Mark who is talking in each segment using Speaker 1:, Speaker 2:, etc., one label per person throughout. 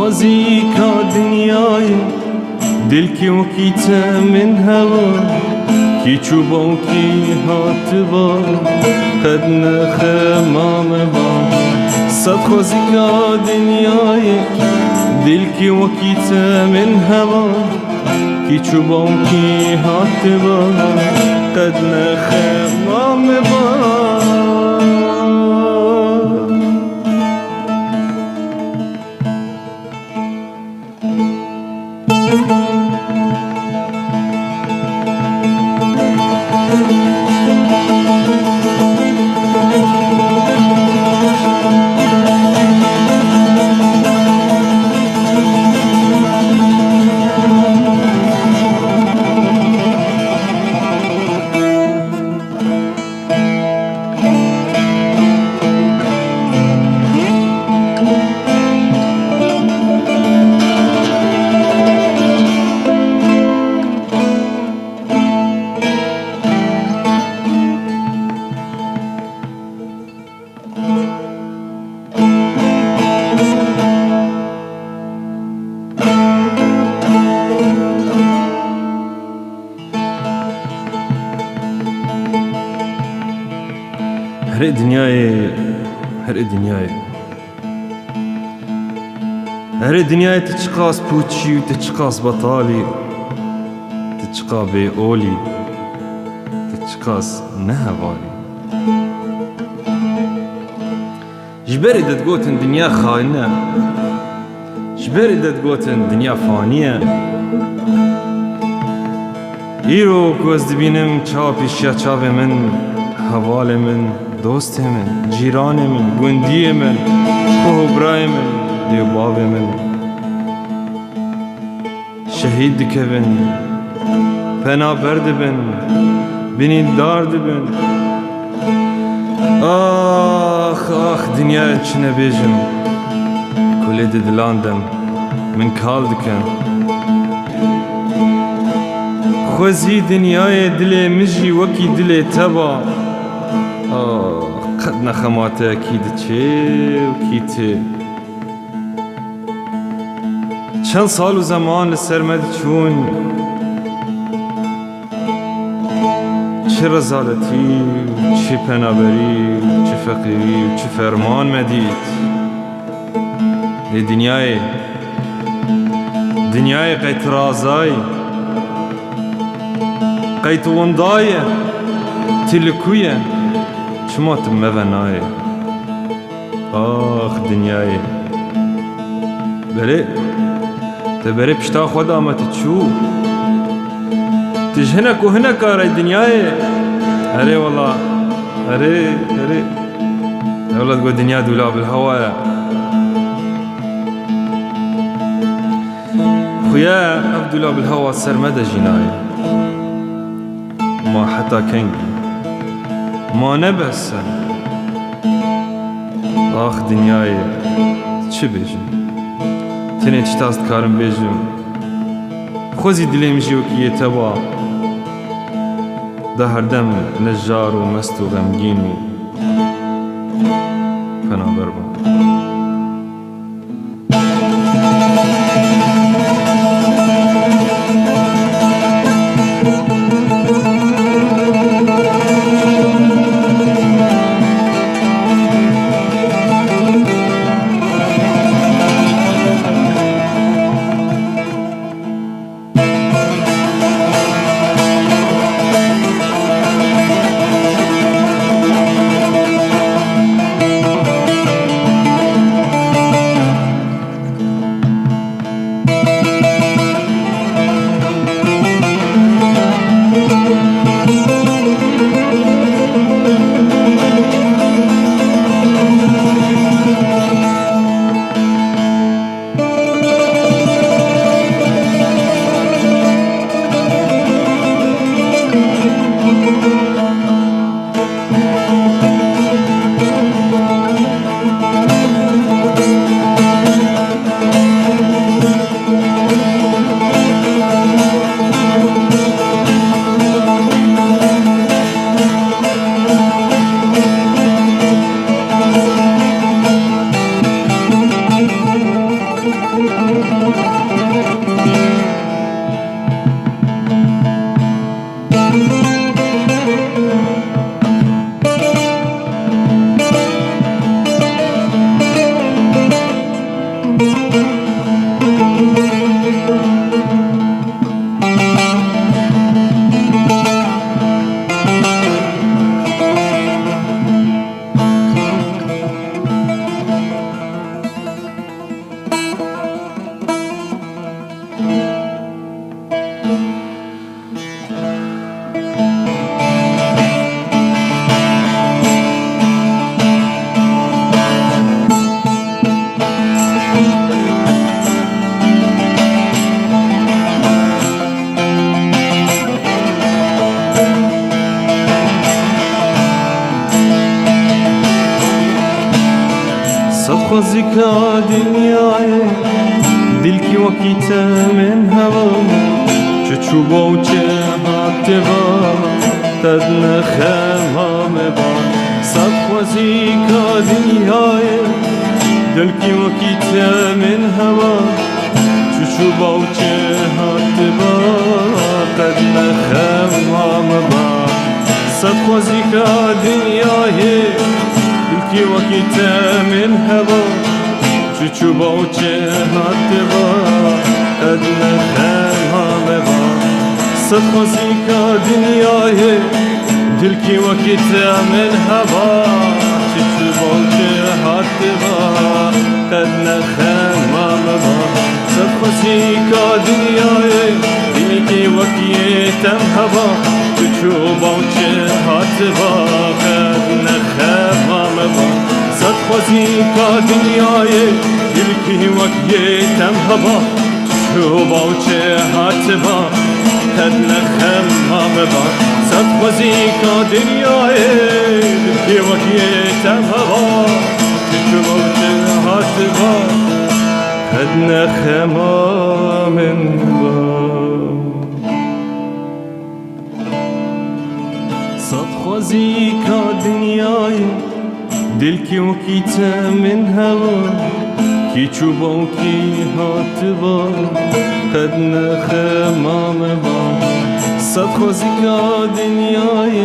Speaker 1: خوزی که دنیای دل کی و کیت من هوا کی چوبا و کی هات با قد نخمام با صد خوزی که دنیای دل کی و کیت من هوا کی چوبا و کی هات با قد نخمام با هر دنیای تشقاس پوچی و تشقاس بطالی تشقا بی اولی تشقاس نهوالی جبری دتقوتن دنیا خاينة جبری دتقوتن دنیا فانیه ایرو کوز دبینم چاو پیشیا چاو من حوال من دوست من جیران من گوندی من خوبرای من دیوباب من شهید دکبن پنا برد بن بینید دارد بن آخ آخ دنیا چنه بیجم کلی دلاندم من کال دکن خوزی دنیای دل مجی وکی دل تبا قد نخماته اکید چه و کیته چند سال و زمان سرمد چون چه رزالتی چه پنابری چه فقیری چه فرمان مدید دنیای قیت رازای قیت وندای تلکویه چما تمونای آخ دنیای بله تبري بشتا خدا ما تشو تجهنك وهنك راي دنياي أري والله أري يا والله تقول دنيا دولاب الهواء خويا أب دولاب الهواء سرمدى جناي ما حتى كنجي ما نبس آخ دنياي چه بيجن تنه چتاست کارم بیجم خوزی دلیم جیو کیه تبا ده هر دم نجار و مست و غمگین و پنابر با خوزی که دنیای دل کی وکیت من هوا چه چوبا و چه حتی با تد نخمام با صد خوزی که دنیای دل کی وکیت من هوا چه چوبا و چه حتی با تد نخمام با صد خوزی که دنیای کی وقت من هوا چو با و چه حد با ادن خمام با صد خوزی که دنیای دل کی وقت من هوا چو با و چه حد با ادن خمام با صد خوزی که دنیای دل کی وقت هوا چو با و چه حد با ادن خمام با صد خوزی که دنیای دل کی وقت هوا چو با و چه حد با ادن خمام با صد خوزی که دنیای دل کی وقت هوا چو با و چه حد با ادن خمام با خوزی کا دنیای دل کی و کیت من هوا کی چوبا و کی هاتوا قد نخمام با صد خوزی کا دنیای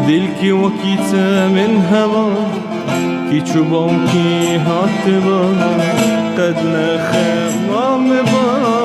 Speaker 1: دل کی و کیت من هوا کی چوبا و کی هاتوا قد نخمام با